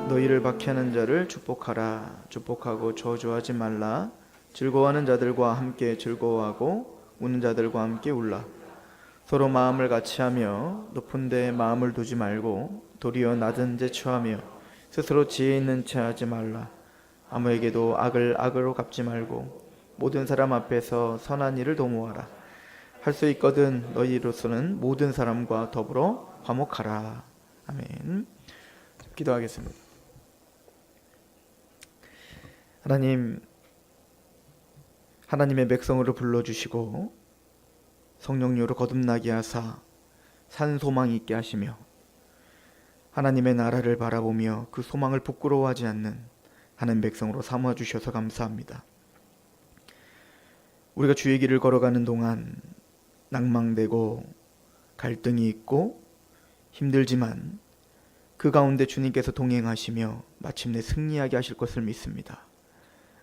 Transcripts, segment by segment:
너희를 박해하는 자를 축복하라. 축복하고 저주하지 말라. 즐거워하는 자들과 함께 즐거워하고 우는 자들과 함께 울라. 서로 마음을 같이하며 높은 데에 마음을 두지 말고 도리어 낮은 데 처하며 스스로 지혜 있는 체 하지 말라. 아무에게도 악을 악으로 갚지 말고 모든 사람 앞에서 선한 일을 도모하라. 할 수 있거든 너희로서는 모든 사람과 더불어 화목하라. 아멘. 기도하겠습니다. 하나님의 백성으로 불러주시고 성령님으로 거듭나게 하사 산 소망 있게 하시며 하나님의 나라를 바라보며 그 소망을 부끄러워하지 않는 하나님 백성으로 삼아주셔서 감사합니다. 우리가 주의 길을 걸어가는 동안 낭망되고 갈등이 있고 힘들지만 그 가운데 주님께서 동행하시며 마침내 승리하게 하실 것을 믿습니다.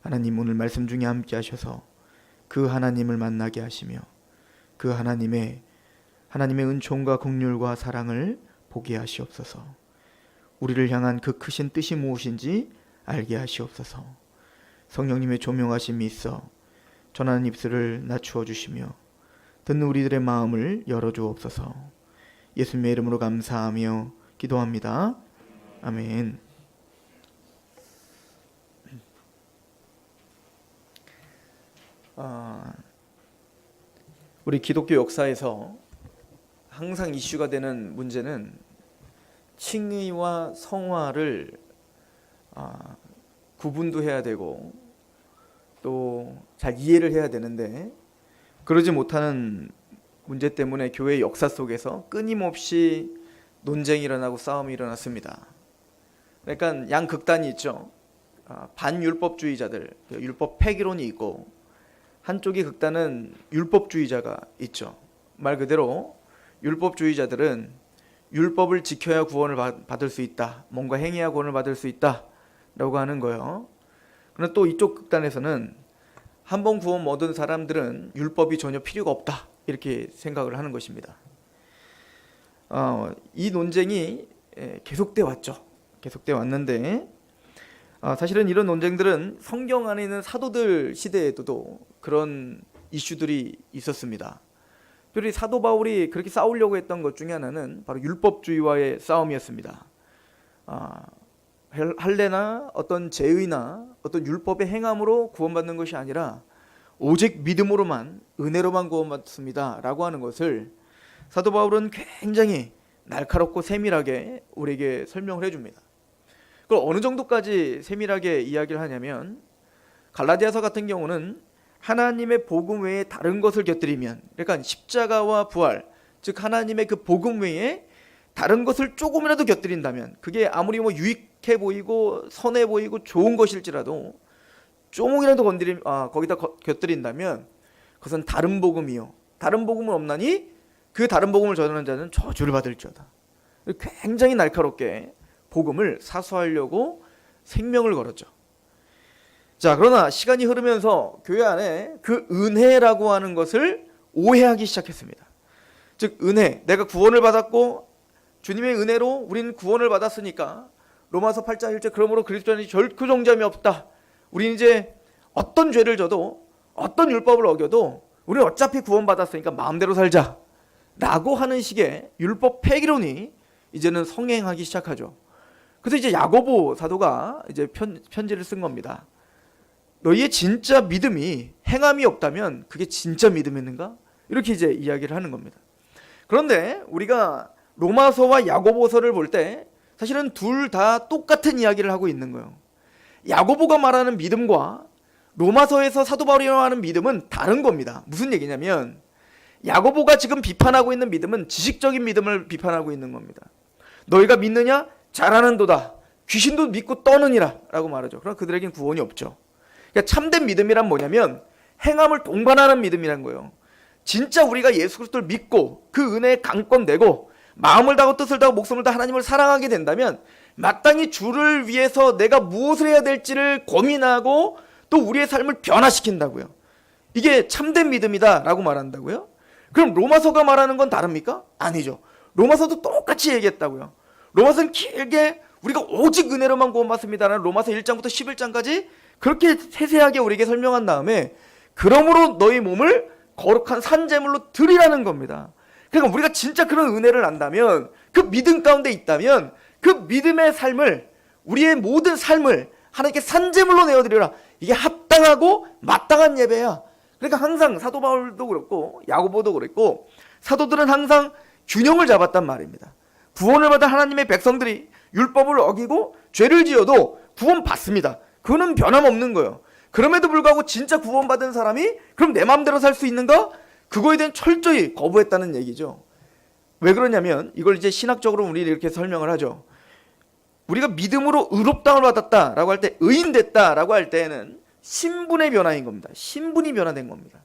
하나님, 오늘 말씀 중에 함께 하셔서 그 하나님을 만나게 하시며 그 하나님의 은총과 긍휼과 사랑을 보게 하시옵소서. 우리를 향한 그 크신 뜻이 무엇인지 알게 하시옵소서. 성령님의 조명하심이 있어 전하는 입술을 낮추어 주시며 듣는 우리들의 마음을 열어주옵소서. 예수님의 이름으로 감사하며 기도합니다. 아멘. 우리 기독교 역사에서 항상 이슈가 되는 문제는 칭의와 성화를 구분도 해야 되고 또 잘 이해를 해야 되는데 그러지 못하는 문제 때문에 교회의 역사 속에서 끊임없이 논쟁이 일어나고 싸움이 일어났습니다. 그러니까 양극단이 있죠. 반율법주의자들, 율법 폐기론이 있고 한쪽의 극단은 율법주의자가 있죠. 말 그대로 율법주의자들은 율법을 지켜야 구원을 받을 수 있다, 뭔가 행해야 구원을 받을 수 있다 라고 하는 거예요. 그러나 또 이쪽 극단에서는 한 번 구원 얻은 사람들은 율법이 전혀 필요가 없다 이렇게 생각을 하는 것입니다. 이 논쟁이 계속돼 왔죠. 계속돼 왔는데 사실은 이런 논쟁들은 성경 안에 있는 사도들 시대에도 그런 이슈들이 있었습니다. 특별히 사도 바울이 그렇게 싸우려고 했던 것 중에 하나는 바로 율법주의와의 싸움이었습니다. 할례나 어떤 제의나 어떤 율법의 행함으로 구원받는 것이 아니라 오직 믿음으로만, 은혜로만 구원받습니다 라고 하는 것을 사도 바울은 굉장히 날카롭고 세밀하게 우리에게 설명을 해줍니다. 그걸 어느 정도까지 세밀하게 이야기를 하냐면 갈라디아서 같은 경우는 하나님의 복음 외에 다른 것을 곁들이면, 그러니까 십자가와 부활, 즉 하나님의 그 복음 외에 다른 것을 조금이라도 곁들인다면, 그게 아무리 유익해 보이고 선해 보이고 좋은 것일지라도 조금이라도 거기다 곁들인다면 그것은 다른 복음이요 다른 복음은 없나니 그 다른 복음을 전하는 자는 저주를 받을지어다. 굉장히 날카롭게 복음을 사수하려고 생명을 걸었죠. 자, 그러나 시간이 흐르면서 교회 안에 그 은혜라고 하는 것을 오해하기 시작했습니다. 즉 은혜, 내가 구원을 받았고 주님의 은혜로 우리는 구원을 받았으니까 로마서 8장 1절 그러므로 그리스도 안에 결코 정죄함이 없다. 우리는 이제 어떤 죄를 져도 어떤 율법을 어겨도 우리는 어차피 구원받았으니까 마음대로 살자 라고 하는 식의 율법 폐기론이 이제는 성행하기 시작하죠. 그래서 이제 야고보 사도가 이제 편지를 쓴 겁니다. 너희의 진짜 믿음이 행함이 없다면 그게 진짜 믿음이었는가? 이렇게 이제 이야기를 하는 겁니다. 그런데 우리가 로마서와 야고보서를 볼 때 사실은 둘 다 똑같은 이야기를 하고 있는 거예요. 야고보가 말하는 믿음과 로마서에서 사도 바울이 말하는 믿음은 다른 겁니다. 무슨 얘기냐면 야고보가 지금 비판하고 있는 믿음은 지식적인 믿음을 비판하고 있는 겁니다. 너희가 믿느냐? 잘하는도다. 귀신도 믿고 떠느니라 라고 말하죠. 그럼 그들에겐 구원이 없죠. 그러니까 참된 믿음이란 뭐냐면 행함을 동반하는 믿음이란 거예요. 진짜 우리가 예수 그리스도를 믿고 그 은혜에 강권 내고 마음을 다하고 뜻을 다하고 목숨을 다하고 하나님을 사랑하게 된다면 마땅히 주를 위해서 내가 무엇을 해야 될지를 고민하고 또 우리의 삶을 변화시킨다고요. 이게 참된 믿음이다 라고 말한다고요. 그럼 로마서가 말하는 건 다릅니까? 아니죠. 로마서도 똑같이 얘기했다고요. 로마서는 길게 우리가 오직 은혜로만 구원받습니다라는 로마서 1장부터 11장까지 그렇게 세세하게 우리에게 설명한 다음에 그러므로 너희 몸을 거룩한 산제물로 드리라는 겁니다. 그러니까 우리가 진짜 그런 은혜를 안다면, 그 믿음 가운데 있다면 그 믿음의 삶을, 우리의 모든 삶을 하나님께 산제물로 내어드리라. 이게 합당하고 마땅한 예배야. 그러니까 항상 사도 바울도 그렇고 야고보도 그랬고 사도들은 항상 균형을 잡았단 말입니다. 구원을 받은 하나님의 백성들이 율법을 어기고 죄를 지어도 구원받습니다. 그거는 변함없는 거예요. 그럼에도 불구하고 진짜 구원받은 사람이 그럼 내 마음대로 살 수 있는가? 그거에 대한 철저히 거부했다는 얘기죠. 왜 그러냐면 이걸 이제 신학적으로 우리 이렇게 설명을 하죠. 우리가 믿음으로 의롭다함을 받았다라고 할 때, 의인됐다라고 할 때에는 신분의 변화인 겁니다. 신분이 변화된 겁니다.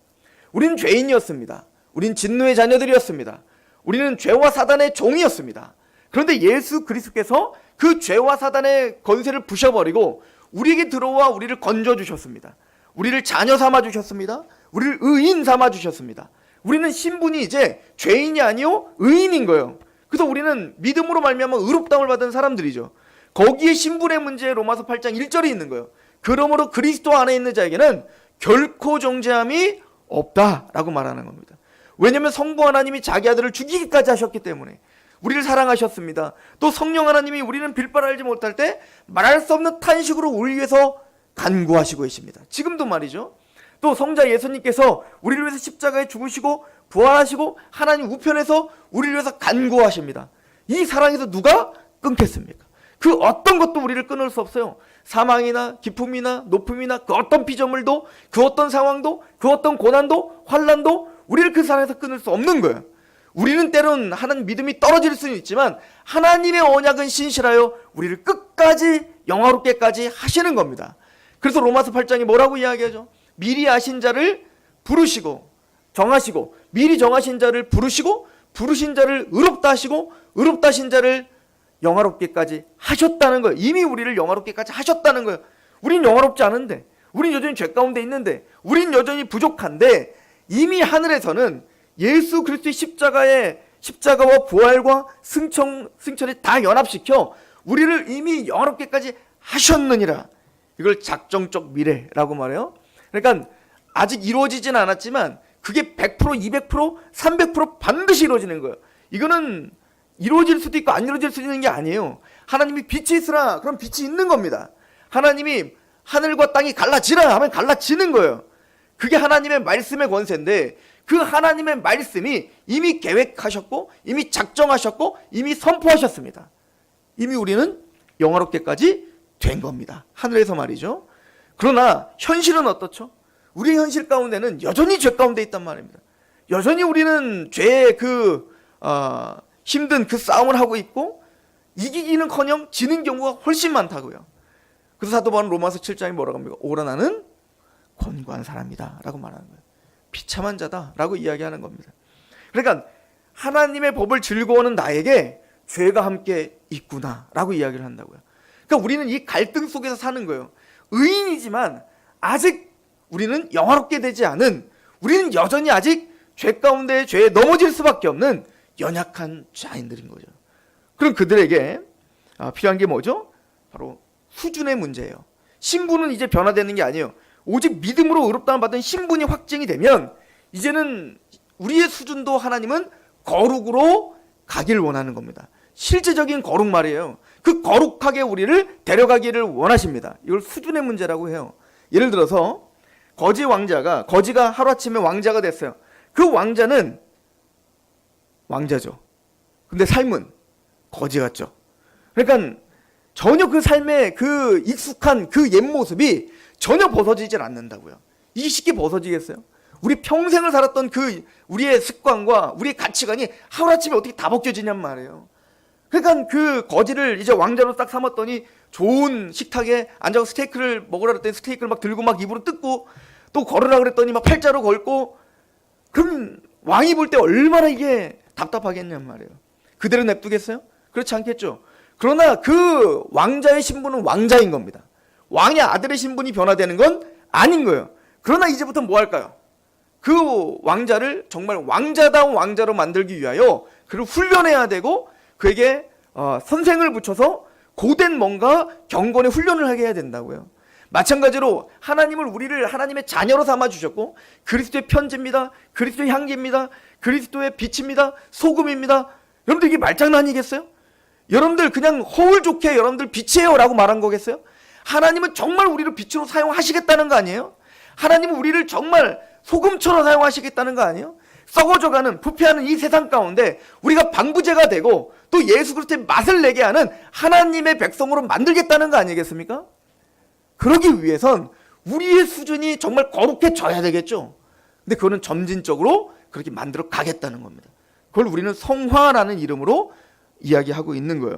우리는 죄인이었습니다. 우리는 진노의 자녀들이었습니다. 우리는 죄와 사단의 종이었습니다. 그런데 예수 그리스도께서 그 죄와 사단의 권세를 부셔버리고 우리에게 들어와 우리를 건져주셨습니다. 우리를 자녀 삼아주셨습니다. 우리를 의인 삼아주셨습니다. 우리는 신분이 이제 죄인이 아니요 의인인 거예요. 그래서 우리는 믿음으로 말미암아 의롭다함을 받은 사람들이죠. 거기에 신분의 문제에 로마서 8장 1절이 있는 거예요. 그러므로 그리스도 안에 있는 자에게는 결코 정죄함이 없다라고 말하는 겁니다. 왜냐하면 성부 하나님이 자기 아들을 죽이기까지 하셨기 때문에 우리를 사랑하셨습니다. 또 성령 하나님이 우리는 빌바를 알지 못할 때 말할 수 없는 탄식으로 우리 위해서 간구하시고 계십니다. 지금도 말이죠. 또 성자 예수님께서 우리를 위해서 십자가에 죽으시고 부활하시고 하나님 우편에서 우리를 위해서 간구하십니다. 이 사랑에서 누가 끊겠습니까? 그 어떤 것도 우리를 끊을 수 없어요. 사망이나 기쁨이나 높음이나 그 어떤 피조물도, 그 어떤 상황도, 그 어떤 고난도, 환난도 우리를 그 사랑에서 끊을 수 없는 거예요. 우리는 때론 하나님 믿음이 떨어질 수는 있지만 하나님의 언약은 신실하여 우리를 끝까지 영화롭게까지 하시는 겁니다. 그래서 로마서 8장이 뭐라고 이야기하죠? 미리 아신 자를 부르시고 정하시고, 미리 정하신 자를 부르시고, 부르신 자를 의롭다 하시고, 의롭다 하신 자를 영화롭게까지 하셨다는 거예요. 이미 우리를 영화롭게까지 하셨다는 거예요. 우린 영화롭지 않은데, 우린 여전히 죄 가운데 있는데, 우린 여전히 부족한데 이미 하늘에서는 예수 그리스도의 십자가와 부활과 승천이 다 연합시켜 우리를 이미 영화롭게까지 하셨느니라. 이걸 작정적 미래라고 말해요. 그러니까 아직 이루어지진 않았지만 그게 100%, 200%, 300% 반드시 이루어지는 거예요. 이거는 이루어질 수도 있고 안 이루어질 수도 있는 게 아니에요. 하나님이 빛이 있으라 그럼 빛이 있는 겁니다. 하나님이 하늘과 땅이 갈라지라 하면 갈라지는 거예요. 그게 하나님의 말씀의 권세인데 그 하나님의 말씀이 이미 계획하셨고 이미 작정하셨고 이미 선포하셨습니다. 이미 우리는 영화롭게까지 된 겁니다. 하늘에서 말이죠. 그러나 현실은 어떻죠? 우리의 현실 가운데는 여전히 죄 가운데 있단 말입니다. 여전히 우리는 죄의 힘든 그 싸움을 하고 있고 이기기는커녕 지는 경우가 훨씬 많다고요. 그래서 사도 바울은 로마서 7장에 뭐라고 합니까? 오라 나는 권고한 사람이다 라고 말하는 거예요. 비참한 자다 라고 이야기하는 겁니다. 그러니까 하나님의 법을 즐거워하는 나에게 죄가 함께 있구나 라고 이야기를 한다고요. 그러니까 우리는 이 갈등 속에서 사는 거예요. 의인이지만 아직 우리는 영화롭게 되지 않은, 우리는 여전히 아직 죄 가운데 죄에 넘어질 수밖에 없는 연약한 자인들인 거죠. 그럼 그들에게 필요한 게 뭐죠? 바로 수준의 문제예요. 신분은 이제 변화되는 게 아니에요. 오직 믿음으로 의롭다함을 받은 신분이 확증이 되면 이제는 우리의 수준도 하나님은 거룩으로 가길 원하는 겁니다. 실제적인 거룩 말이에요. 그 거룩하게 우리를 데려가기를 원하십니다. 이걸 수준의 문제라고 해요. 예를 들어서 거지가 하루아침에 왕자가 됐어요. 그 왕자는 왕자죠. 근데 삶은 거지 같죠. 그러니까 전혀 그 삶의 그 익숙한 그 옛 모습이 전혀 벗어지질 않는다고요. 이게 쉽게 벗어지겠어요? 우리 평생을 살았던 그 우리의 습관과 우리의 가치관이 하루아침에 어떻게 다 벗겨지냔 말이에요. 그러니까 그 거지를 이제 왕자로 딱 삼았더니 좋은 식탁에 앉아서 스테이크를 먹으라 그랬더니 스테이크를 막 들고 막 입으로 뜯고 또 걸으라 그랬더니 막 팔자로 걸고, 그럼 왕이 볼 때 얼마나 이게 답답하겠냔 말이에요. 그대로 냅두겠어요? 그렇지 않겠죠. 그러나 그 왕자의 신분은 왕자인 겁니다. 왕의 아들의 신분이 변화되는 건 아닌 거예요. 그러나 이제부터 뭐 할까요? 그 왕자를 정말 왕자다운 왕자로 만들기 위하여 그를 훈련해야 되고 그에게 선생을 붙여서 고된 뭔가 경건의 훈련을 하게 해야 된다고요. 마찬가지로 우리를 하나님의 자녀로 삼아 주셨고, 그리스도의 편지입니다, 그리스도의 향기입니다, 그리스도의 빛입니다, 소금입니다. 여러분들 이게 말장난이겠어요? 여러분들 그냥 허울 좋게 여러분들 빛이에요 라고 말한 거겠어요? 하나님은 정말 우리를 빛으로 사용하시겠다는 거 아니에요? 하나님은 우리를 정말 소금처럼 사용하시겠다는 거 아니에요? 썩어져가는 부패하는 이 세상 가운데 우리가 방부제가 되고 또 예수 그리스도의 맛을 내게 하는 하나님의 백성으로 만들겠다는 거 아니겠습니까? 그러기 위해선 우리의 수준이 정말 거룩해져야 되겠죠. 근데 그거는 점진적으로 그렇게 만들어 가겠다는 겁니다. 그걸 우리는 성화라는 이름으로 이야기하고 있는 거예요.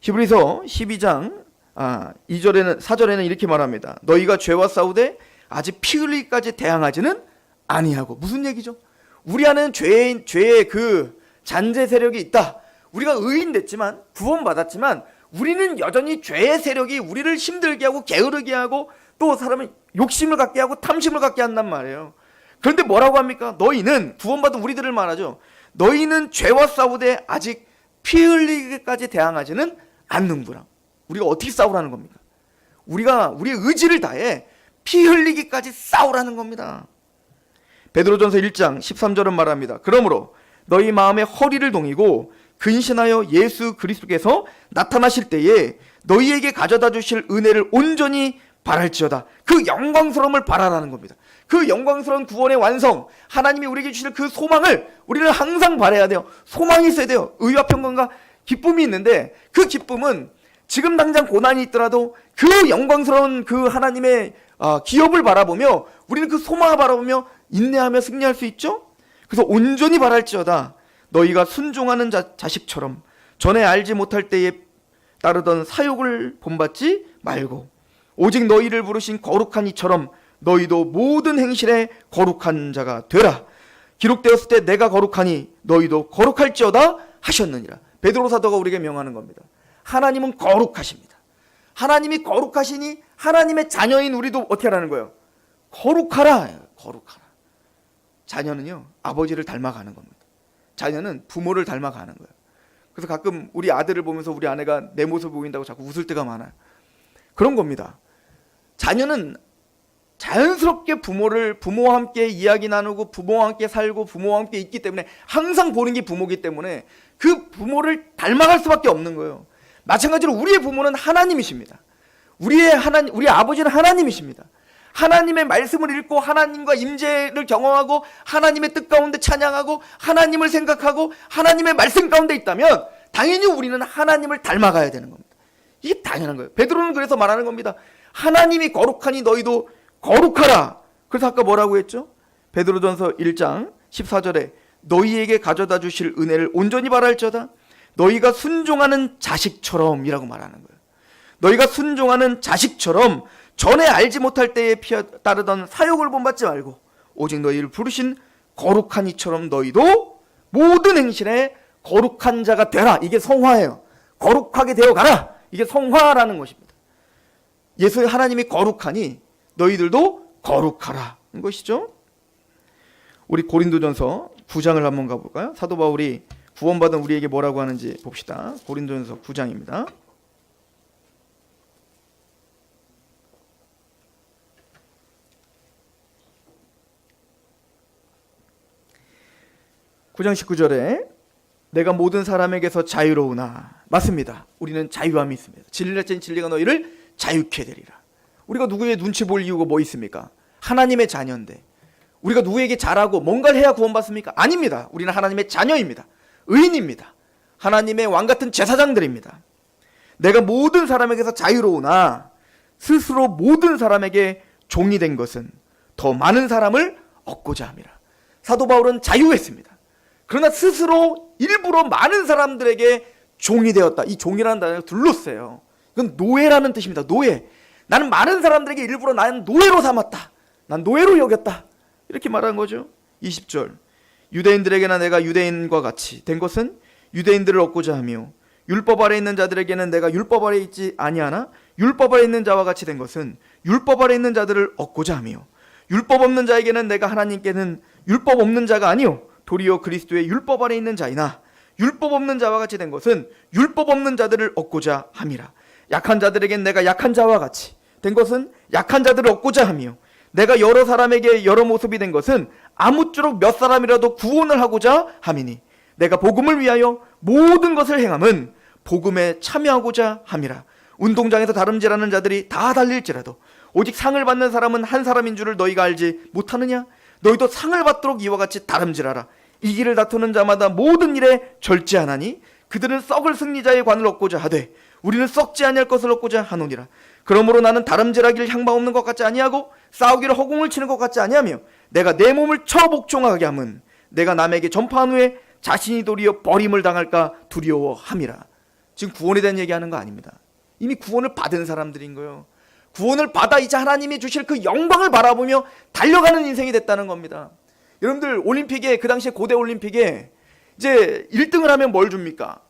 히브리서 12장 4절에는 이렇게 말합니다. 너희가 죄와 싸우되 아직 피 흘리기까지 대항하지는 아니하고. 무슨 얘기죠? 우리 안에는 죄의 그 잔재 세력이 있다. 우리가 의인 됐지만, 구원받았지만 우리는 여전히 죄의 세력이 우리를 힘들게 하고 게으르게 하고 또 사람은 욕심을 갖게 하고 탐심을 갖게 한단 말이에요. 그런데 뭐라고 합니까? 너희는, 구원받은 우리들을 말하죠. 너희는 죄와 싸우되 아직 피 흘리기까지 대항하지는 않는구나. 우리가 어떻게 싸우라는 겁니까? 우리가 우리의 의지를 다해 피 흘리기까지 싸우라는 겁니다. 베드로전서 1장 13절은 말합니다. 그러므로 너희 마음의 허리를 동이고 근신하여 예수 그리스도께서 나타나실 때에 너희에게 가져다 주실 은혜를 온전히 바랄지어다. 그 영광스러움을 바라라는 겁니다. 그 영광스러운 구원의 완성, 하나님이 우리에게 주실 그 소망을 우리는 항상 바라야 돼요. 소망이 있어야 돼요. 의와 평강과 기쁨이 있는데, 그 기쁨은 지금 당장 고난이 있더라도 그 영광스러운 그 하나님의 기업을 바라보며 우리는 그 소망을 바라보며 인내하며 승리할 수 있죠. 그래서 온전히 바랄지어다. 너희가 순종하는 자식처럼 전에 알지 못할 때에 따르던 사욕을 본받지 말고 오직 너희를 부르신 거룩한 이처럼 너희도 모든 행실에 거룩한 자가 되라. 기록되었을 때 내가 거룩하니 너희도 거룩할지어다 하셨느니라. 베드로 사도가 우리에게 명하는 겁니다. 하나님은 거룩하십니다. 하나님이 거룩하시니 하나님의 자녀인 우리도 어떻게 하라는 거예요? 거룩하라. 거룩하라. 자녀는요, 아버지를 닮아가는 겁니다. 자녀는 부모를 닮아가는 거예요. 그래서 가끔 우리 아들을 보면서 우리 아내가 내 모습을 보인다고 자꾸 웃을 때가 많아요. 그런 겁니다. 자녀는 자연스럽게 부모와 함께 이야기 나누고 부모와 함께 살고 부모와 함께 있기 때문에 항상 보는 게 부모이기 때문에 그 부모를 닮아갈 수밖에 없는 거예요. 마찬가지로 우리의 부모는 하나님이십니다. 우리 아버지는 하나님이십니다. 하나님의 말씀을 읽고 하나님과 임재를 경험하고 하나님의 뜻 가운데 찬양하고 하나님을 생각하고 하나님의 말씀 가운데 있다면 당연히 우리는 하나님을 닮아가야 되는 겁니다. 이게 당연한 거예요. 베드로는 그래서 말하는 겁니다. 하나님이 거룩하니 너희도 거룩하라. 그래서 아까 뭐라고 했죠? 베드로전서 1장 14절에 너희에게 가져다 주실 은혜를 온전히 바랄지어다. 너희가 순종하는 자식처럼 이라고 말하는 거예요. 너희가 순종하는 자식처럼 전에 알지 못할 때에 따르던 사욕을 본받지 말고 오직 너희를 부르신 거룩한 이처럼 너희도 모든 행실에 거룩한 자가 되라. 이게 성화예요. 거룩하게 되어가라. 이게 성화라는 것입니다. 예수 하나님이 거룩하니 너희들도 거룩하라 는 것이죠. 우리 고린도전서 9장을 한번 가볼까요? 사도 바울이 구원받은 우리에게 뭐라고 하는지 봅시다. 고린도전서 9장입니다. (9장 19절에) 내가 모든 사람에게서 자유로우나. 맞습니다. 우리는 자유함이 있습니다. 진리라 찐 진리가 너희를 자유케 되리라. 우리가 누구의 눈치 볼 이유가 뭐 있습니까? 하나님의 자녀인데 우리가 누구에게 잘하고 뭔가를 해야 구원받습니까? 아닙니다. 우리는 하나님의 자녀입니다. 의인입니다. 하나님의 왕같은 제사장들입니다. 내가 모든 사람에게서 자유로우나 스스로 모든 사람에게 종이 된 것은 더 많은 사람을 얻고자 함이라. 사도 바울은 자유했습니다. 그러나 스스로 일부러 많은 사람들에게 종이 되었다. 이 종이라는 단어가 둘러싸요. 이건 노예라는 뜻입니다. 노예. 나는 많은 사람들에게 일부러 나는 노예로 삼았다. 난 노예로 여겼다. 이렇게 말한 거죠. 20절. 유대인들에게나 내가 유대인과 같이 된 것은 유대인들을 얻고자 하며 율법 아래 있는 자들에게는 내가 율법 아래 있지 아니하나 율법 아래 있는 자와 같이 된 것은 율법 아래 있는 자들을 얻고자 하며 율법 없는 자에게는 내가 하나님께는 율법 없는 자가 아니요 도리어 그리스도의 율법 아래 있는 자이나 율법 없는 자와 같이 된 것은 율법 없는 자들을 얻고자 함이라. 약한 자들에겐 내가 약한 자와 같이 된 것은 약한 자들을 얻고자 함이요, 내가 여러 사람에게 여러 모습이 된 것은 아무쪼록 몇 사람이라도 구원을 하고자 함이니 내가 복음을 위하여 모든 것을 행함은 복음에 참여하고자 함이라. 운동장에서 다름질하는 자들이 다 달릴지라도 오직 상을 받는 사람은 한 사람인 줄을 너희가 알지 못하느냐? 너희도 상을 받도록 이와 같이 다름질하라. 이 길을 다투는 자마다 모든 일에 절제하나니 그들은 썩을 승리자의 관을 얻고자 하되 우리는 썩지 아니할 것을 얻고자 하노니라. 그러므로 나는 다름질하기를 향방 없는 것 같지 아니하고 싸우기를 허공을 치는 것 같지 아니하며 내가 내 몸을 처 복종하게 함은 내가 남에게 전파한 후에 자신이 도리어 버림을 당할까 두려워함이라. 지금 구원에 대한 얘기하는 거 아닙니다. 이미 구원을 받은 사람들인 거예요. 구원을 받아 이제 하나님이 주실 그 영광을 바라보며 달려가는 인생이 됐다는 겁니다. 여러분들 올림픽에, 그 당시에 고대 올림픽에 이제 1등을 하면 뭘 줍니까?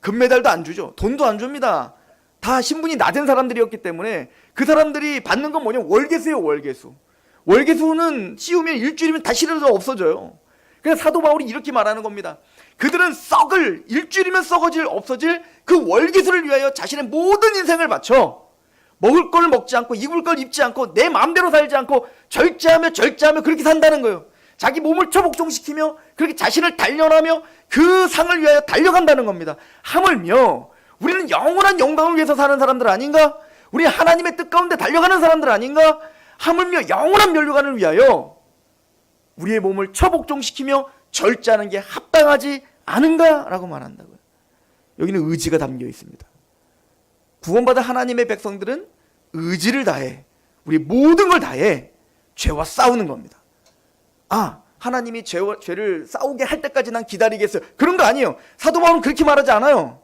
금메달도 안 주죠. 돈도 안 줍니다. 다 신분이 낮은 사람들이었기 때문에 그 사람들이 받는 건 뭐냐? 월계수예요. 월계수. 월계수는 씌우면 일주일이면 다 실어서 없어져요. 그래서 사도 바울이 이렇게 말하는 겁니다. 그들은 썩을, 일주일이면 썩어질, 없어질 그 월계수를 위하여 자신의 모든 인생을 바쳐 먹을 걸 먹지 않고 입을 걸 입지 않고 내 마음대로 살지 않고 절제하며 그렇게 산다는 거예요. 자기 몸을 처복종시키며 그렇게 자신을 단련하며 그 상을 위하여 달려간다는 겁니다. 하물며 우리는 영원한 영광을 위해서 사는 사람들 아닌가? 우리 하나님의 뜻 가운데 달려가는 사람들 아닌가? 하물며 영원한 면류관을 위하여 우리의 몸을 처복종시키며 절제하는 게 합당하지 않은가라고 말한다고요. 여기는 의지가 담겨 있습니다. 구원받은 하나님의 백성들은 의지를 다해, 우리 모든 걸 다해 죄와 싸우는 겁니다. 하나님이 죄를 싸우게 할 때까지 난 기다리겠어요. 그런 거 아니에요. 사도 바울은 그렇게 말하지 않아요.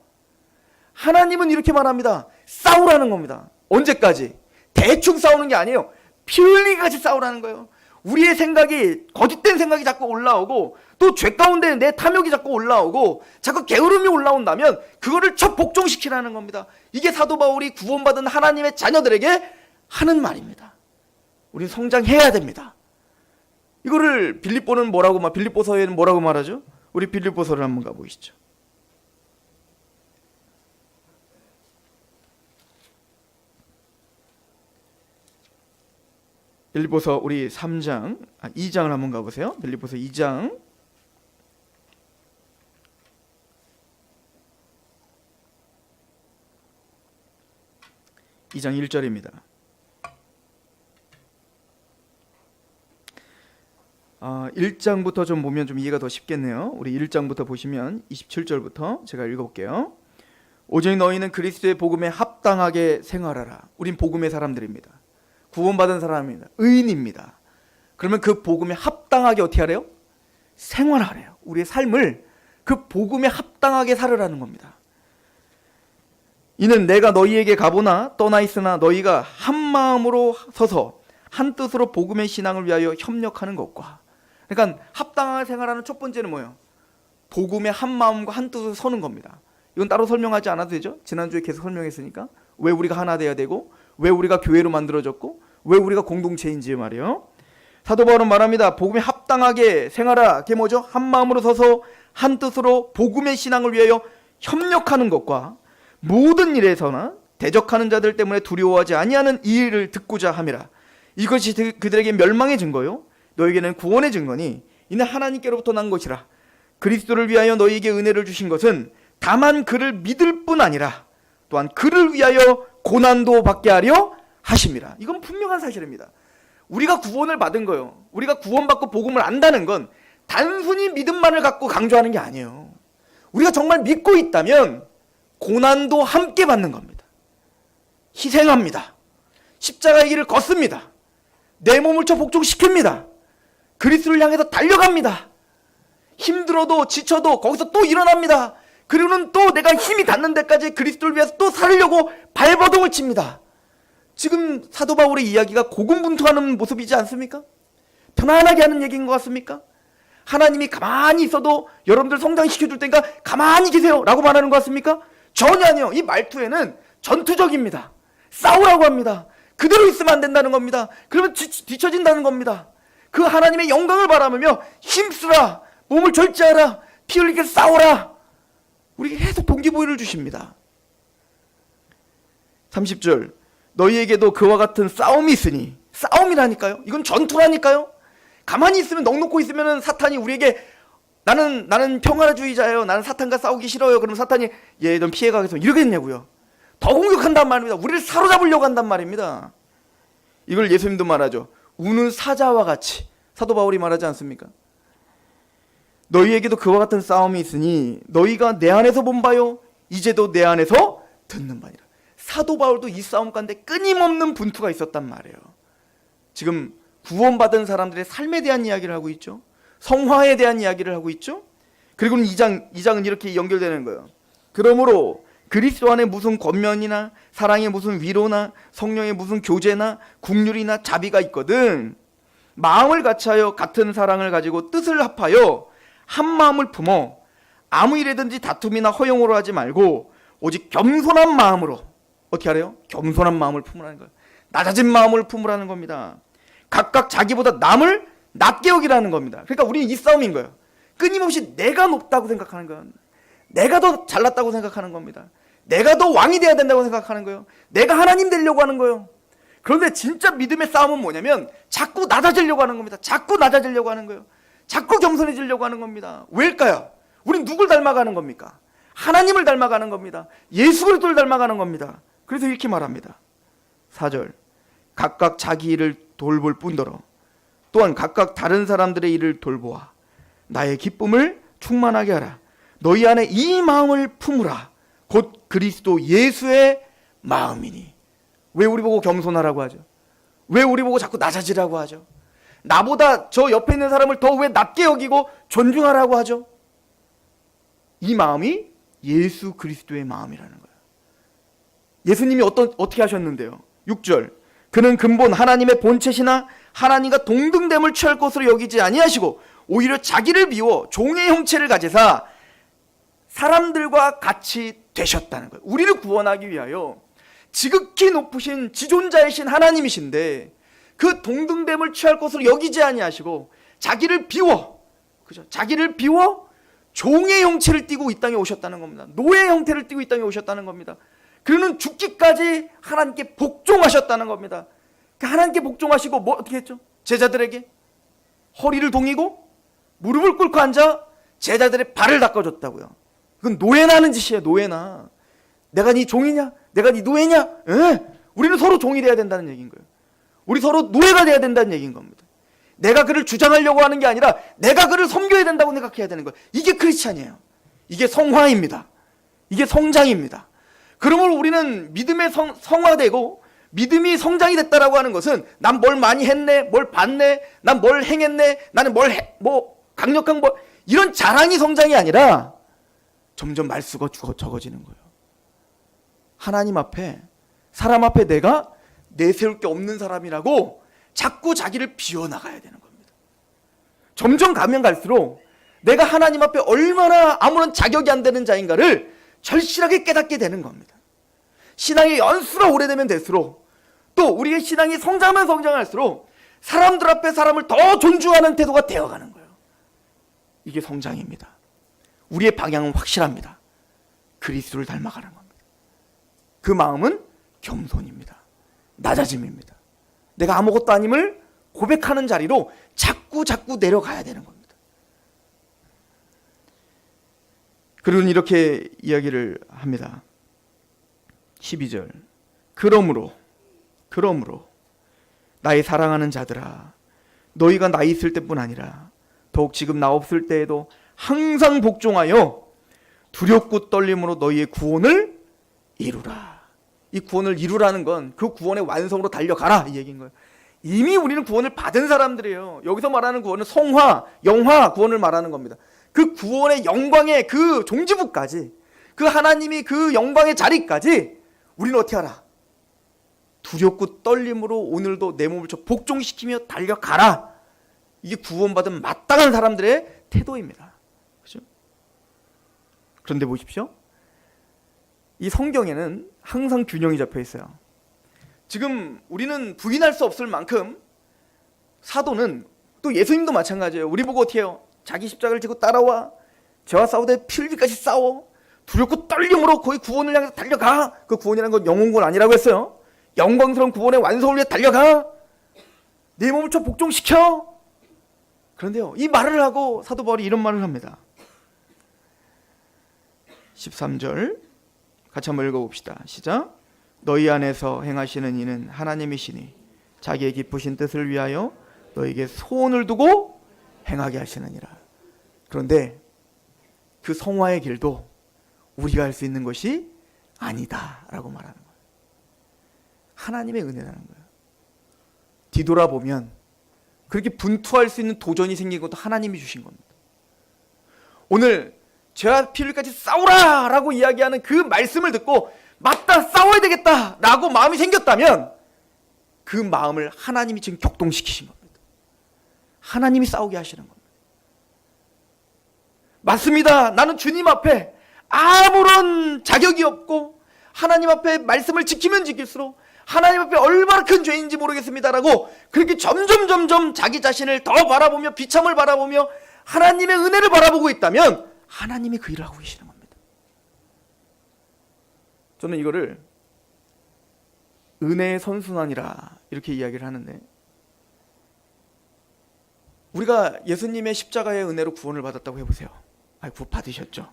하나님은 이렇게 말합니다. 싸우라는 겁니다. 언제까지? 대충 싸우는 게 아니에요. 피 흘리기까지 싸우라는 거예요. 우리의 생각이, 거짓된 생각이 자꾸 올라오고 또 죄 가운데 내 탐욕이 자꾸 올라오고 자꾸 게으름이 올라온다면 그거를 첫 복종시키라는 겁니다. 이게 사도 바울이 구원받은 하나님의 자녀들에게 하는 말입니다. 우리는 성장해야 됩니다. 이거를 빌립보서에는 뭐라고 말하죠? 우리 빌립보서를 한번 가보시죠. 빌립보서 우리 2장을 한번 가보세요. 빌립보서 2장 1절입니다. 1장부터 좀 보면 좀 이해가 더 쉽겠네요. 우리 1장부터 보시면 27절부터 제가 읽어볼게요. 오직 너희는 그리스도의 복음에 합당하게 생활하라. 우린 복음의 사람들입니다. 구원받은 사람입니다. 의인입니다. 그러면 그 복음에 합당하게 어떻게 하래요? 생활하래요. 우리의 삶을 그 복음에 합당하게 살으라는 겁니다. 이는 내가 너희에게 가보나 떠나 있으나 너희가 한 마음으로 서서 한 뜻으로 복음의 신앙을 위하여 협력하는 것과, 그러니까 합당하게 생활하는 첫 번째는 뭐예요? 복음의 한 마음과 한 뜻으로 서는 겁니다. 이건 따로 설명하지 않아도 되죠? 지난주에 계속 설명했으니까. 왜 우리가 하나 돼야 되고, 왜 우리가 교회로 만들어졌고, 왜 우리가 공동체인지 말이에요. 사도 바울은 말합니다. 복음에 합당하게 생활하라. 그게 뭐죠? 한 마음으로 서서 한 뜻으로 복음의 신앙을 위하여 협력하는 것과, 모든 일에서나 대적하는 자들 때문에 두려워하지 아니하는 이 일을 듣고자 함이라. 이것이 그들에게 멸망의 증거요 너에게는 구원의 증거니 이는 하나님께로부터 난 것이라. 그리스도를 위하여 너희에게 은혜를 주신 것은 다만 그를 믿을 뿐 아니라 또한 그를 위하여 고난도 받게 하려 하심이라. 이건 분명한 사실입니다. 우리가 구원을 받은 거예요. 우리가 구원받고 복음을 안다는 건 단순히 믿음만을 갖고 강조하는 게 아니에요. 우리가 정말 믿고 있다면 고난도 함께 받는 겁니다. 희생합니다. 십자가의 길을 걷습니다. 내 몸을 쳐 복종시킵니다. 그리스도를 향해서 달려갑니다. 힘들어도 지쳐도 거기서 또 일어납니다. 그리고는 또 내가 힘이 닿는 데까지 그리스도를 위해서 또 살려고 발버둥을 칩니다. 지금 사도 바울의 이야기가 고군분투하는 모습이지 않습니까? 편안하게 하는 얘기인 것 같습니까? 하나님이 가만히 있어도 여러분들 성장시켜줄 테니까 가만히 계세요 라고 말하는 것 같습니까? 전혀 아니에요. 이 말투에는 전투적입니다. 싸우라고 합니다. 그대로 있으면 안 된다는 겁니다. 그러면 뒤처진다는 겁니다. 그 하나님의 영광을 바라보며 힘쓰라, 몸을 절제하라, 피 흘리게 싸우라. 우리에게 계속 동기부여를 주십니다. 30절, 너희에게도 그와 같은 싸움이 있으니, 싸움이라니까요. 이건 전투라니까요. 가만히 있으면, 넋놓고 있으면 사탄이 우리에게 나는 평화주의자예요, 나는 사탄과 싸우기 싫어요, 그러면 사탄이 넌 피해가겠어, 이러겠냐고요. 더 공격한단 말입니다. 우리를 사로잡으려고 한단 말입니다. 이걸 예수님도 말하죠. 우는 사자와 같이. 사도 바울이 말하지 않습니까? 너희에게도 그와 같은 싸움이 있으니 너희가 내 안에서 본 바요 이제도 내 안에서 듣는 바니라. 사도 바울도 이 싸움 가운데 끊임없는 분투가 있었단 말이에요. 지금 구원받은 사람들의 삶에 대한 이야기를 하고 있죠. 성화에 대한 이야기를 하고 있죠. 그리고는 2장은 이렇게 연결되는 거예요. 그러므로 그리스도 안에 무슨 권면이나 사랑의 무슨 위로나 성령의 무슨 교제나 국률이나 자비가 있거든 마음을 같이하여 같은 사랑을 가지고 뜻을 합하여 한 마음을 품어 아무 일에든지 다툼이나 허용으로 하지 말고 오직 겸손한 마음으로, 어떻게 하래요? 겸손한 마음을 품으라는 거예요. 낮아진 마음을 품으라는 겁니다. 각각 자기보다 남을 낮게 여기라는 겁니다. 그러니까 우리는 이 싸움인 거예요. 끊임없이 내가 높다고 생각하는 거예요. 내가 더 잘났다고 생각하는 겁니다. 내가 더 왕이 돼야 된다고 생각하는 거예요. 내가 하나님 되려고 하는 거예요. 그런데 진짜 믿음의 싸움은 뭐냐면 자꾸 낮아지려고 하는 겁니다. 자꾸 낮아지려고 하는 거예요. 자꾸 겸손해지려고 하는 겁니다. 왜일까요? 우린 누굴 닮아가는 겁니까? 하나님을 닮아가는 겁니다. 예수 그리스도를 닮아가는 겁니다. 그래서 이렇게 말합니다. 4절, 각각 자기 일을 돌볼 뿐더러 또한 각각 다른 사람들의 일을 돌보아 나의 기쁨을 충만하게 하라. 너희 안에 이 마음을 품으라. 곧 그리스도 예수의 마음이니. 왜 우리 보고 겸손하라고 하죠? 왜 우리 보고 자꾸 낮아지라고 하죠? 나보다 저 옆에 있는 사람을 더 왜 낮게 여기고 존중하라고 하죠? 이 마음이 예수 그리스도의 마음이라는 거예요. 예수님이 어떻게 하셨는데요? 6절, 그는 근본 하나님의 본체시나 하나님과 동등됨을 취할 것으로 여기지 아니하시고 오히려 자기를 비워 종의 형체를 가지사 사람들과 같이 되셨다는 거예요. 우리를 구원하기 위하여 지극히 높으신 지존자이신 하나님이신데 그 동등됨을 취할 것으로 여기지 아니하시고 자기를 비워, 그죠? 자기를 비워 종의 형체를 띠고 이 땅에 오셨다는 겁니다. 노예의 형태를 띠고 이 땅에 오셨다는 겁니다. 그는 죽기까지 하나님께 복종하셨다는 겁니다. 하나님께 복종하시고 뭐 어떻게 했죠? 제자들에게 허리를 동이고 무릎을 꿇고 앉아 제자들의 발을 닦아줬다고요. 그건 노예나 하는 짓이에요. 노예나. 내가 네 종이냐? 내가 네 노예냐? 우리는 서로 종이 돼야 된다는 얘기인 거예요. 우리 서로 노예가 돼야 된다는 얘기인 겁니다. 내가 그를 주장하려고 하는 게 아니라 내가 그를 섬겨야 된다고 생각해야 되는 거예요. 이게 크리스찬이에요. 이게 성화입니다. 이게 성장입니다. 그러므로 우리는 믿음의 성화되고 믿음이 성장이 됐다라고 하는 것은 난 뭘 많이 했네, 뭘 봤네, 난 뭘 행했네, 나는 강력한 이런 자랑이 성장이 아니라 점점 말수가 적어지는 거예요. 하나님 앞에, 사람 앞에 내가 내세울 게 없는 사람이라고 자꾸 자기를 비워나가야 되는 겁니다. 점점 가면 갈수록 내가 하나님 앞에 얼마나 아무런 자격이 안 되는 자인가를 절실하게 깨닫게 되는 겁니다. 신앙의 연수가 오래되면 될수록 또 우리의 신앙이 성장하면 성장할수록 사람들 앞에 사람을 더 존중하는 태도가 되어가는 거예요. 이게 성장입니다. 우리의 방향은 확실합니다. 그리스도를 닮아가는 겁니다. 그 마음은 겸손입니다. 낮아짐입니다. 내가 아무것도 아님을 고백하는 자리로 자꾸 내려가야 되는 겁니다. 그리고는 이렇게 이야기를 합니다. 12절, 그러므로 나의 사랑하는 자들아 너희가 나 있을 때뿐 아니라 더욱 지금 나 없을 때에도 항상 복종하여 두렵고 떨림으로 너희의 구원을 이루라. 이 구원을 이루라는 건 그 구원의 완성으로 달려가라 이 얘기인 거예요. 이미 우리는 구원을 받은 사람들이에요. 여기서 말하는 구원은 성화, 영화 구원을 말하는 겁니다. 그 구원의 영광의 그 종지부까지, 그 하나님이 그 영광의 자리까지 우리는 어떻게 하라? 두렵고 떨림으로 오늘도 내 몸을 복종시키며 달려가라. 이게 구원받은 마땅한 사람들의 태도입니다. 그렇죠? 그런데 보십시오. 이 성경에는 항상 균형이 잡혀 있어요. 지금 우리는 부인할 수 없을 만큼 사도는, 또 예수님도 마찬가지예요. 우리 보고 어떻게 해요? 자기 십자가를 지고 따라와. 죄와 싸우되 피 흘리기까지 싸워. 두렵고 떨림으로 거의 구원을 향해서 달려가. 그 구원이라는 건 영혼군 아니라고 했어요. 영광스러운 구원의 완성을 위해 달려가. 내 몸을 좀 복종시켜. 그런데요, 이 말을 하고 사도 바울이 이런 말을 합니다. 13절 같이 한번 읽어봅시다. 시작. 너희 안에서 행하시는 이는 하나님이시니 자기의 기쁘신 뜻을 위하여 너에게 소원을 두고 행하게 하시느니라. 그런데 그 성화의 길도 우리가 할 수 있는 것이 아니다 라고 말하는 거예요. 하나님의 은혜라는 거예요. 뒤돌아보면 그렇게 분투할 수 있는 도전이 생긴 것도 하나님이 주신 겁니다. 오늘 죄와 피를까지 싸우라 라고 이야기하는 그 말씀을 듣고 맞다, 싸워야 되겠다 라고 마음이 생겼다면 그 마음을 하나님이 지금 격동시키신 겁니다. 하나님이 싸우게 하시는 겁니다. 맞습니다. 나는 주님 앞에 아무런 자격이 없고 하나님 앞에 말씀을 지키면 지킬수록 하나님 앞에 얼마나 큰 죄인지 모르겠습니다라고 그렇게 점점 자기 자신을 더 바라보며 비참을 바라보며 하나님의 은혜를 바라보고 있다면 하나님이 그 일을 하고 계시는 겁니다. 저는 이거를 은혜의 선순환이라 이렇게 이야기를 하는데, 우리가 예수님의 십자가의 은혜로 구원을 받았다고 해보세요. 구원 받으셨죠?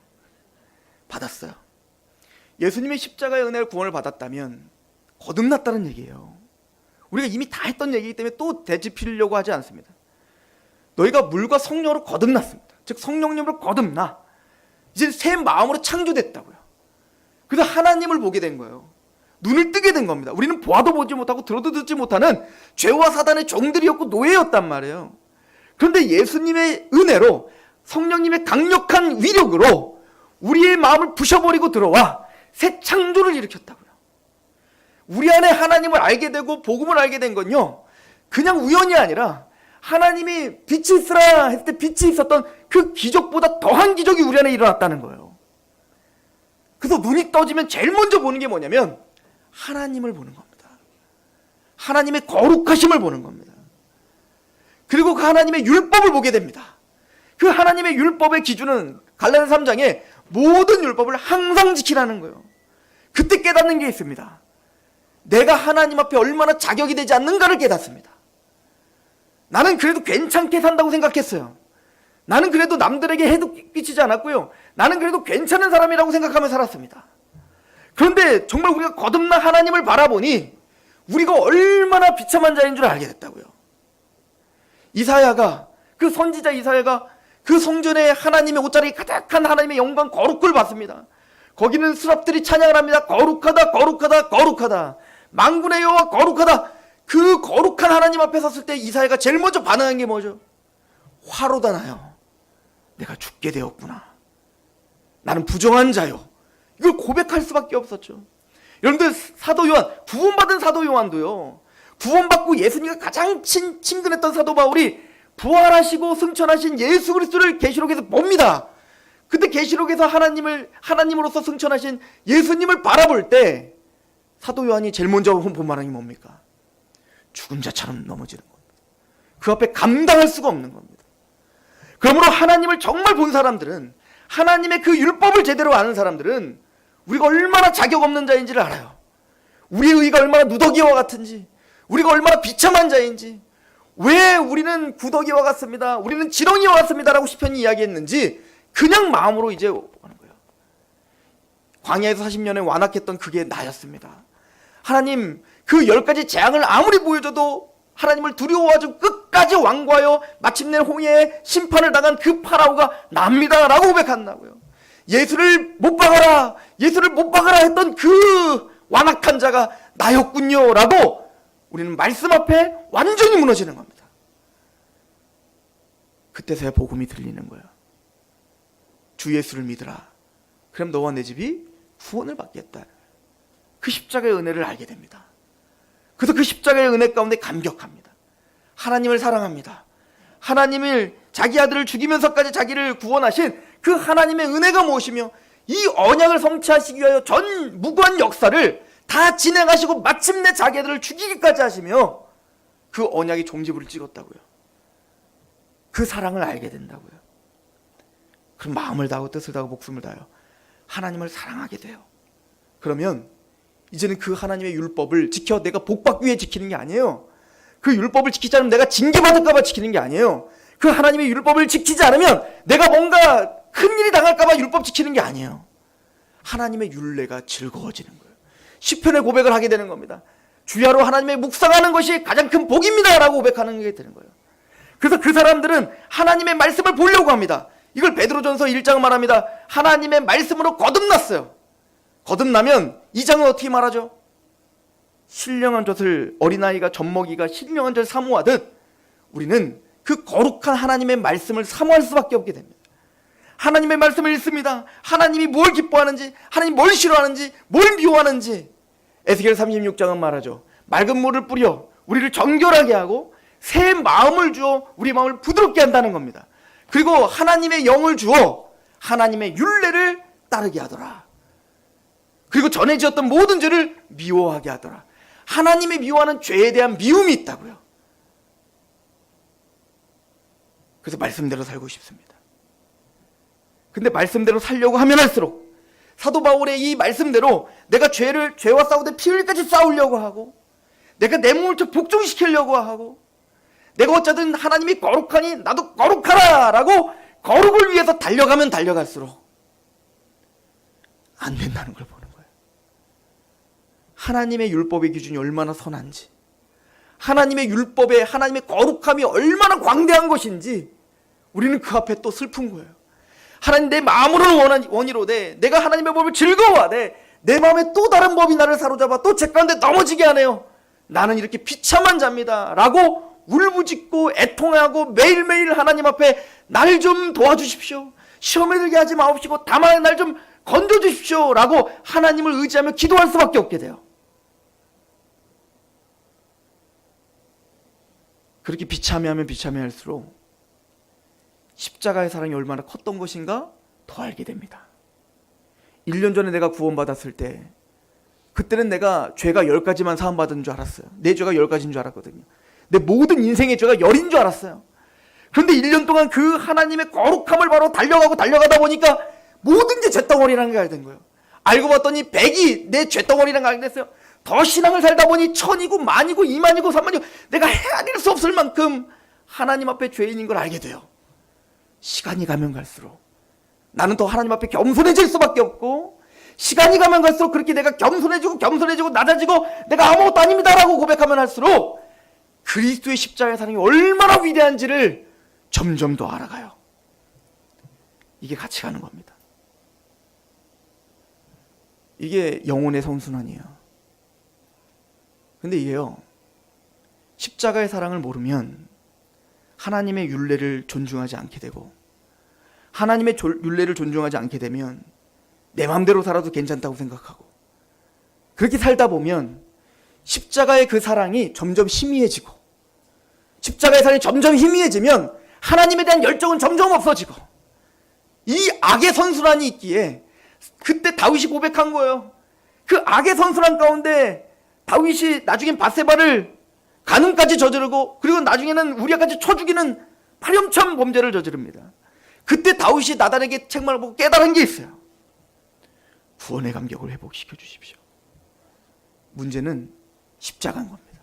받았어요. 예수님의 십자가의 은혜로 구원을 받았다면 거듭났다는 얘기예요. 우리가 이미 다 했던 얘기이기 때문에 또 되짚으려고 하지 않습니다. 너희가 물과 성령으로 거듭났습니다. 즉 성령님으로 거듭나 이제 새 마음으로 창조됐다고요. 그래서 하나님을 보게 된 거예요. 눈을 뜨게 된 겁니다. 우리는 보아도 보지 못하고 들어도 듣지 못하는 죄와 사단의 종들이었고 노예였단 말이에요. 그런데 예수님의 은혜로 성령님의 강력한 위력으로 우리의 마음을 부셔버리고 들어와 새 창조를 일으켰다고요. 우리 안에 하나님을 알게 되고 복음을 알게 된 건요, 그냥 우연이 아니라 하나님이 빛이 있으라 했을 때 빛이 있었던 그 기적보다 더한 기적이 우리 안에 일어났다는 거예요. 그래서 눈이 떠지면 제일 먼저 보는 게 뭐냐면 하나님을 보는 겁니다. 하나님의 거룩하심을 보는 겁니다. 그리고 그 하나님의 율법을 보게 됩니다. 그 하나님의 율법의 기준은 갈라디아 3장에 모든 율법을 항상 지키라는 거예요. 그때 깨닫는 게 있습니다. 내가 하나님 앞에 얼마나 자격이 되지 않는가를 깨닫습니다. 나는 그래도 괜찮게 산다고 생각했어요. 나는 그래도 남들에게 해도 끼치지 않았고요. 나는 그래도 괜찮은 사람이라고 생각하며 살았습니다. 그런데 정말 우리가 거듭난 하나님을 바라보니 우리가 얼마나 비참한 자인 줄 알게 됐다고요. 이사야가, 그 선지자 이사야가 그 성전에 하나님의 옷자락이 가득한 하나님의 영광 거룩을 봤습니다. 거기는 스랍들이 찬양을 합니다. 거룩하다, 거룩하다, 거룩하다. 만군의 여호와 거룩하다. 그 거룩한 하나님 앞에 섰을 때 이사야가 제일 먼저 반응한 게 뭐죠? 화로다 나요. 내가 죽게 되었구나. 나는 부정한 자요. 이걸 고백할 수밖에 없었죠. 여러분들, 사도 요한, 구원받은 사도 요한도요, 구원받고 예수님과 가장 친근했던 사도 바울이 부활하시고 승천하신 예수 그리스도를 계시록에서 봅니다. 그때 계시록에서 하나님으로서 승천하신 예수님을 바라볼 때 사도 요한이 제일 먼저 본 반응이 뭡니까? 죽은 자처럼 넘어지는 겁니다. 그 앞에 감당할 수가 없는 겁니다. 그러므로 하나님을 정말 본 사람들은, 하나님의 그 율법을 제대로 아는 사람들은 우리가 얼마나 자격 없는 자인지를 알아요. 우리의 의가 얼마나 누더기와 같은지, 우리가 얼마나 비참한 자인지, 왜 우리는 구더기와 같습니다, 우리는 지렁이와 같습니다 라고 시편이 이야기했는지 그냥 마음으로 이제 하는 거예요. 광야에서 40년에 완악했던 그게 나였습니다. 하나님, 그 10가지 재앙을 아무리 보여줘도 하나님을 두려워하고 끝까지 완고하여 마침내 홍해에 심판을 당한 그 파라오가 납니다 라고 고백한다고요. 예수를 못 박아라, 예수를 못 박아라 했던 그 완악한 자가 나였군요 라고 우리는 말씀 앞에 완전히 무너지는 겁니다. 그때서야 복음이 들리는 거예요. 주 예수를 믿으라. 그럼 너와 내 집이 구원을 받겠다. 그 십자가의 은혜를 알게 됩니다. 그래서 그 십자가의 은혜 가운데 감격합니다. 하나님을 사랑합니다. 하나님을, 자기 아들을 죽이면서까지 자기를 구원하신 그 하나님의 은혜가 무엇이며 이 언약을 성취하시기 위하여 전 무고한 역사를 다 진행하시고 마침내 자기 아들을 죽이기까지 하시며 그 언약의 종지부를 찍었다고요. 그 사랑을 알게 된다고요. 그럼 마음을 다하고 뜻을 다하고 목숨을 다하여 하나님을 사랑하게 돼요. 그러면 이제는 그 하나님의 율법을 지켜 내가 복받기 위해 지키는 게 아니에요. 그 율법을 지키지 않으면 내가 징계받을까 봐 지키는 게 아니에요. 그 하나님의 율법을 지키지 않으면 내가 뭔가 큰일이 당할까 봐 율법 지키는 게 아니에요. 하나님의 율례가 즐거워지는 거예요. 시편의 고백을 하게 되는 겁니다. 주야로 하나님의 묵상하는 것이 가장 큰 복입니다 라고 고백하는 게 되는 거예요. 그래서 그 사람들은 하나님의 말씀을 보려고 합니다. 이걸 베드로전서 1장 말합니다. 하나님의 말씀으로 거듭났어요. 거듭나면 2장은 어떻게 말하죠? 신령한 젖을 어린아이가 젖먹이가 신령한 젖을 사모하듯 우리는 그 거룩한 하나님의 말씀을 사모할 수밖에 없게 됩니다. 하나님의 말씀을 읽습니다. 하나님이 뭘 기뻐하는지, 하나님이 뭘 싫어하는지, 뭘 미워하는지. 에스겔 36장은 말하죠. 맑은 물을 뿌려 우리를 정결하게 하고 새 마음을 주어 우리 마음을 부드럽게 한다는 겁니다. 그리고 하나님의 영을 주어 하나님의 율례를 따르게 하더라. 그리고 전에 지었던 모든 죄를 미워하게 하더라. 하나님이 미워하는 죄에 대한 미움이 있다고요. 그래서 말씀대로 살고 싶습니다. 근데 말씀대로 살려고 하면 할수록 사도 바울의 이 말씀대로 내가 죄와 싸우되 피 흘리까지 싸우려고 하고 내가 내 몸을 복종시키려고 하고 내가 어쩌든 하나님이 거룩하니 나도 거룩하라 라고 거룩을 위해서 달려가면 달려갈수록 안 된다는 걸 보는 거예요. 하나님의 율법의 기준이 얼마나 선한지, 하나님의 율법에 하나님의 거룩함이 얼마나 광대한 것인지 우리는 그 앞에 또 슬픈 거예요. 하나님 내 마음으로는 원이로되 내가 하나님의 법을 즐거워하되 내 마음에 또 다른 법이 나를 사로잡아 또 제 가운데 넘어지게 하네요. 나는 이렇게 비참한 자입니다 라고 울부짖고 애통하고 매일매일 하나님 앞에 날 좀 도와주십시오, 시험에 들게 하지 마옵시고 다만 날 좀 건져주십시오 라고 하나님을 의지하며 기도할 수밖에 없게 돼요. 그렇게 비참해하면 비참해할수록 십자가의 사랑이 얼마나 컸던 것인가 더 알게 됩니다. 1년 전에 내가 구원받았을 때 그때는 내가 죄가 10가지만 사함받은 줄 알았어요. 내 죄가 10가지인 줄 알았거든요. 내 모든 인생의 죄가 10인 줄 알았어요. 그런데 1년 동안 그 하나님의 거룩함을 바로 달려가다 보니까 모든 게 죄덩어리라는 걸 알게 된 거예요. 알고 봤더니 100이 내 죄덩어리라는 걸 알게 됐어요. 더 신앙을 살다 보니 1000이고 만이고 2만이고 3만이고 내가 헤아릴 수 없을 만큼 하나님 앞에 죄인인 걸 알게 돼요. 시간이 가면 갈수록 나는 더 하나님 앞에 겸손해질 수밖에 없고, 시간이 가면 갈수록 그렇게 내가 겸손해지고 낮아지고 내가 아무것도 아닙니다라고 고백하면 할수록 그리스도의 십자가의 사랑이 얼마나 위대한지를 점점 더 알아가요. 이게 같이 가는 겁니다. 이게 영혼의 선순환이에요. 근데 이게요, 십자가의 사랑을 모르면 하나님의 율례를 존중하지 않게 되고, 하나님의 율례를 존중하지 않게 되면 내 마음대로 살아도 괜찮다고 생각하고, 그렇게 살다 보면 십자가의 그 사랑이 점점 희미해지고, 십자가의 사랑이 점점 희미해지면 하나님에 대한 열정은 점점 없어지고, 이 악의 선순환이 있기에 그때 다윗이 고백한 거예요. 그 악의 선순환 가운데 다윗이 나중엔 밧세바를 간음까지 저지르고, 그리고 나중에는 우리아까지 쳐 죽이는 파렴치한 범죄를 저지릅니다. 그때 다윗이 나단에게 책망을 보고 깨달은 게 있어요. 구원의 감격을 회복시켜 주십시오. 문제는 십자가인 겁니다.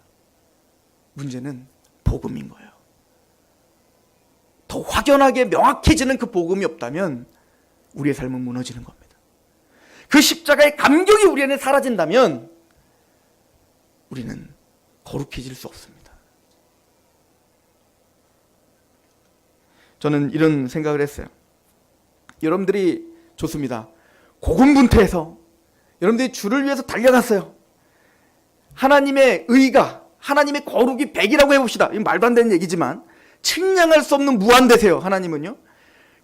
문제는 복음인 거예요. 더 확연하게 명확해지는 그 복음이 없다면 우리의 삶은 무너지는 겁니다. 그 십자가의 감격이 우리 안에 사라진다면 우리는 거룩해질 수 없습니다. 저는 이런 생각을 했어요. 여러분들이 좋습니다. 고군분투해서 여러분들이 주를 위해서 달려갔어요. 하나님의 의가, 하나님의 거룩이 100이라고 해봅시다. 이건 말도 안 되는 얘기지만 측량할 수 없는 무한대세요, 하나님은요.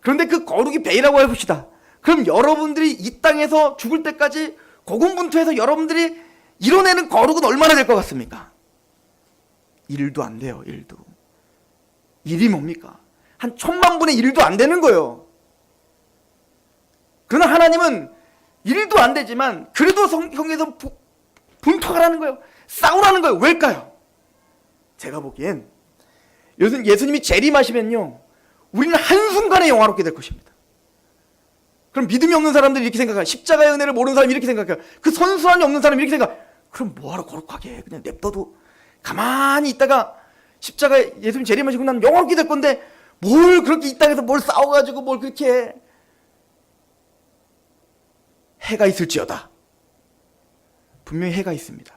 그런데 그 거룩이 100이라고 해봅시다. 그럼 여러분들이 이 땅에서 죽을 때까지 고군분투해서 여러분들이 이뤄내는 거룩은 얼마나 될 것 같습니까? 1도 안 돼요. 1도. 1이 뭡니까? 한 1000만분의 1도 안 되는 거예요. 그러나 하나님은 1도 안 되지만 그래도 성경에서 분투하라는 거예요. 싸우라는 거예요. 왜일까요? 제가 보기엔 예수님이 재림하시면요, 우리는 한순간에 영화롭게 될 것입니다. 그럼 믿음이 없는 사람들이 이렇게 생각해요. 십자가의 은혜를 모르는 사람이 이렇게 생각해요. 그 선수함이 없는 사람이 이렇게 생각해요. 그럼 뭐하러 거룩하게 해? 그냥 냅둬도 가만히 있다가 십자가에 예수님 재림하시고 난 영원히 될 건데 뭘 그렇게 이 땅에서 뭘 싸워가지고 뭘 그렇게 해? 해가 있을지어다. 분명히 해가 있습니다.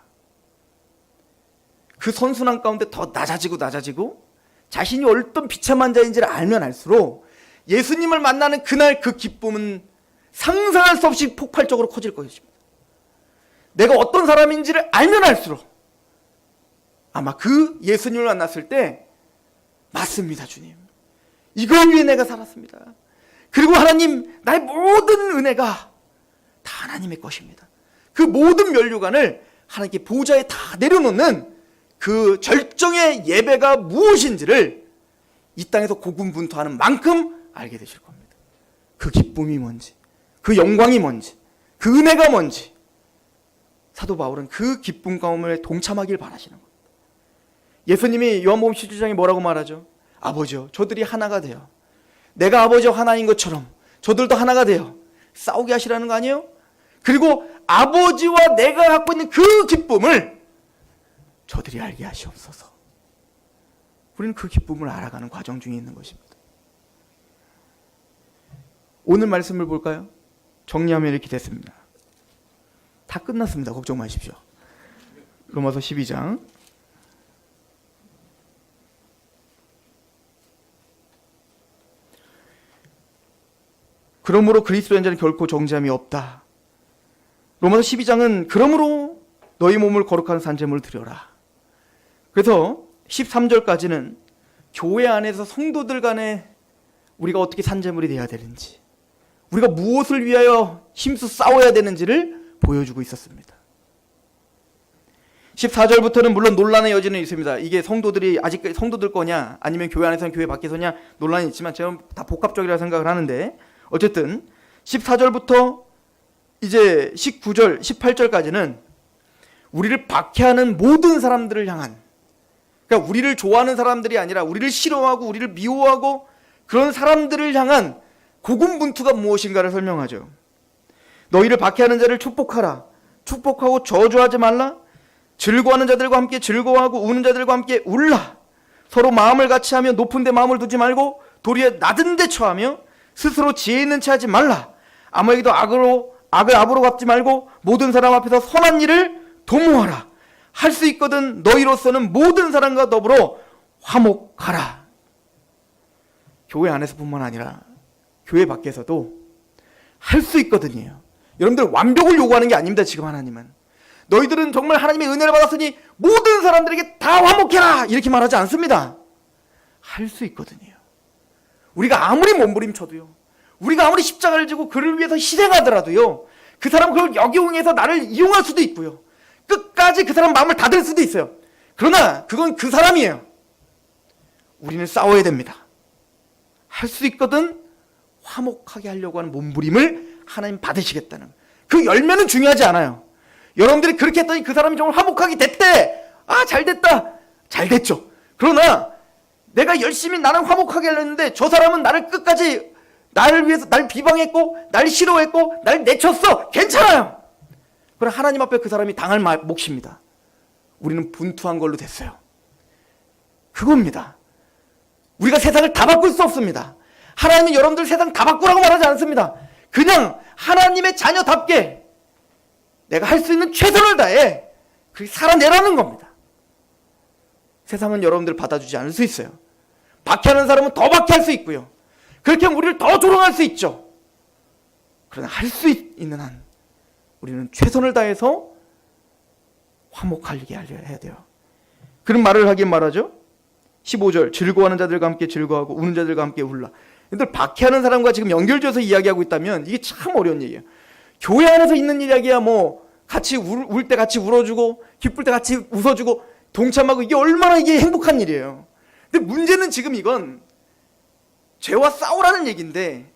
그 선순환 가운데 더 낮아지고 자신이 어떤 비참한 자인지를 알면 알수록 예수님을 만나는 그날 그 기쁨은 상상할 수 없이 폭발적으로 커질 것입니다. 내가 어떤 사람인지를 알면 알수록 아마 그 예수님을 만났을 때 맞습니다, 주님. 이걸 위해 내가 살았습니다. 그리고 하나님, 나의 모든 은혜가 다 하나님의 것입니다. 그 모든 면류관을 하나님께 보좌에 다 내려놓는 그 절정의 예배가 무엇인지를 이 땅에서 고군분투하는 만큼 알게 되실 겁니다. 그 기쁨이 뭔지, 그 영광이 뭔지, 그 은혜가 뭔지. 사도 바울은 그 기쁨 가운데 동참하길 바라시는 겁니다. 예수님이 요한복음 17장에 뭐라고 말하죠? 아버지요, 저들이 하나가 되어 내가 아버지와 하나인 것처럼 저들도 하나가 되어 싸우게 하시라는 거 아니에요? 그리고 아버지와 내가 갖고 있는 그 기쁨을 저들이 알게 하시옵소서. 우리는 그 기쁨을 알아가는 과정 중에 있는 것입니다. 오늘 말씀을 볼까요? 정리하면 이렇게 됐습니다. 다 끝났습니다. 걱정 마십시오. 로마서 12장 그러므로 그리스도의 자는 결코 정죄함이 없다. 로마서 12장은 그러므로 너희 몸을 거룩한 산제물을 드려라. 그래서 13절까지는 교회 안에서 성도들 간에 우리가 어떻게 산제물이 돼야 되는지, 우리가 무엇을 위하여 힘써 싸워야 되는지를 보여주고 있었습니다. 14절부터는 물론 논란의 여지는 있습니다. 이게 성도들이 아직까지 성도들 거냐 아니면 교회 안에서는 교회 밖에서냐 논란이 있지만 제가 다 복합적이라고 생각을 하는데, 어쨌든 14절부터 이제 19절, 18절까지는 우리를 박해하는 모든 사람들을 향한, 그러니까 우리를 좋아하는 사람들이 아니라 우리를 싫어하고 우리를 미워하고 그런 사람들을 향한 고군분투가 무엇인가를 설명하죠. 너희를 박해하는 자를 축복하라. 축복하고 저주하지 말라. 즐거워하는 자들과 함께 즐거워하고 우는 자들과 함께 울라. 서로 마음을 같이 하며 높은 데 마음을 두지 말고 도리어 낮은 데 처하며 스스로 지혜 있는 체 하지 말라. 아무에게도 악을 압으로 갚지 말고 모든 사람 앞에서 선한 일을 도모하라. 할 수 있거든 너희로서는 모든 사람과 더불어 화목하라. 교회 안에서뿐만 아니라 교회 밖에서도 할 수 있거든요. 여러분들 완벽을 요구하는 게 아닙니다. 지금 하나님은 너희들은 정말 하나님의 은혜를 받았으니 모든 사람들에게 다 화목해라 이렇게 말하지 않습니다. 할 수 있거든요. 우리가 아무리 몸부림쳐도요, 우리가 아무리 십자가를 지고 그를 위해서 희생하더라도요, 그 사람은 그걸 역이용해서 나를 이용할 수도 있고요, 끝까지 그 사람 마음을 닫을 수도 있어요. 그러나 그건 그 사람이에요. 우리는 싸워야 됩니다. 할 수 있거든 화목하게 하려고 하는 몸부림을 하나님 받으시겠다는, 그 열매는 중요하지 않아요. 여러분들이 그렇게 했더니 그 사람이 정말 화목하게 됐대. 아, 잘 됐다. 잘 됐죠. 그러나 내가 열심히 나는 화목하게 하려 했는데 저 사람은 나를 끝까지 나를 위해서 날 비방했고 날 싫어했고 날 내쳤어. 괜찮아요. 그럼 하나님 앞에 그 사람이 당할 몫입니다. 우리는 분투한 걸로 됐어요. 그겁니다. 우리가 세상을 다 바꿀 수 없습니다. 하나님은 여러분들 세상 다 바꾸라고 말하지 않습니다. 그냥 하나님의 자녀답게 내가 할 수 있는 최선을 다해 그렇게 살아내라는 겁니다. 세상은 여러분들 받아주지 않을 수 있어요. 박해하는 사람은 더 박해할 수 있고요, 그렇게 하면 우리를 더 조롱할 수 있죠. 그러나 할 수 있는 한 우리는 최선을 다해서 화목하게 해야 돼요. 그런 말을 하긴 말하죠. 15절 즐거워하는 자들과 함께 즐거워하고 우는 자들과 함께 울라. 근데 박해하는 사람과 지금 연결져서 이야기하고 있다면 이게 참 어려운 얘기예요. 교회 안에서 있는 이야기야 뭐 같이 울 때 같이 울어주고 기쁠 때 같이 웃어주고 동참하고 이게 얼마나 이게 행복한 일이에요. 근데 문제는 지금 이건 죄와 싸우라는 얘기인데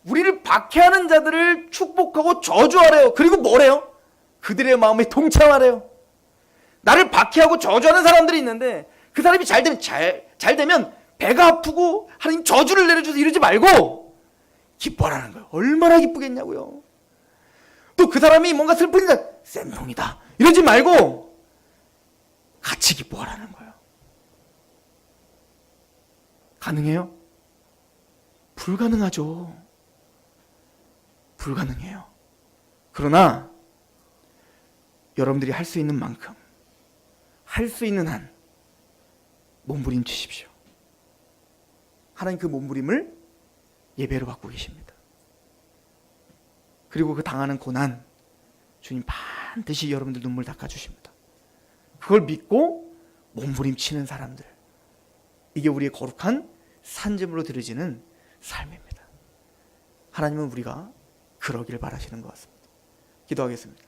우리를 박해하는 자들을 축복하고 저주하래요. 그리고 뭐래요? 그들의 마음에 동참하래요. 나를 박해하고 저주하는 사람들이 있는데 그 사람이 잘 되면 배가 아프고 하나님 저주를 내려줘서 이러지 말고 기뻐하라는 거예요. 얼마나 기쁘겠냐고요. 또 그 사람이 뭔가 슬프니까 쌤통이다 이러지 말고 같이 기뻐하라는 거예요. 가능해요? 불가능하죠. 불가능해요. 그러나 여러분들이 할 수 있는 만큼, 할 수 있는 한 몸부림치십시오. 하나님 그 몸부림을 예배로 받고 계십니다. 그리고 그 당하는 고난, 주님 반드시 여러분들 눈물 닦아주십니다. 그걸 믿고 몸부림치는 사람들, 이게 우리의 거룩한 산증으로 드려지는 삶입니다. 하나님은 우리가 그러길 바라시는 것 같습니다. 기도하겠습니다.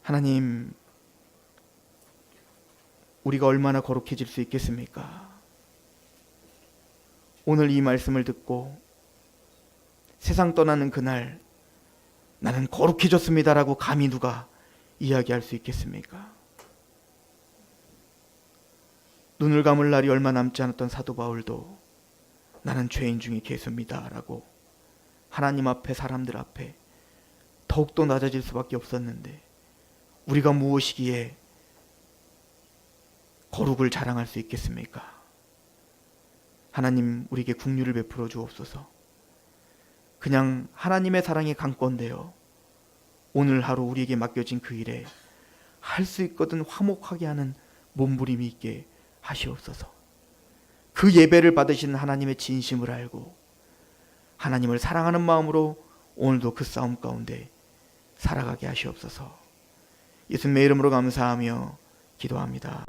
하나님, 우리가 얼마나 거룩해질 수 있겠습니까? 오늘 이 말씀을 듣고 세상 떠나는 그날 나는 거룩해졌습니다라고 감히 누가 이야기할 수 있겠습니까? 눈을 감을 날이 얼마 남지 않았던 사도 바울도 나는 죄인 중에 괴수입니다라고 하나님 앞에, 사람들 앞에 더욱더 낮아질 수밖에 없었는데, 우리가 무엇이기에 거룩을 자랑할 수 있겠습니까? 하나님, 우리에게 긍휼을 베풀어 주옵소서. 그냥 하나님의 사랑에 강권되어 오늘 하루 우리에게 맡겨진 그 일에 할 수 있거든 화목하게 하는 몸부림이 있게 하시옵소서. 그 예배를 받으신 하나님의 진심을 알고 하나님을 사랑하는 마음으로 오늘도 그 싸움 가운데 살아가게 하시옵소서. 예수님의 이름으로 감사하며 기도합니다.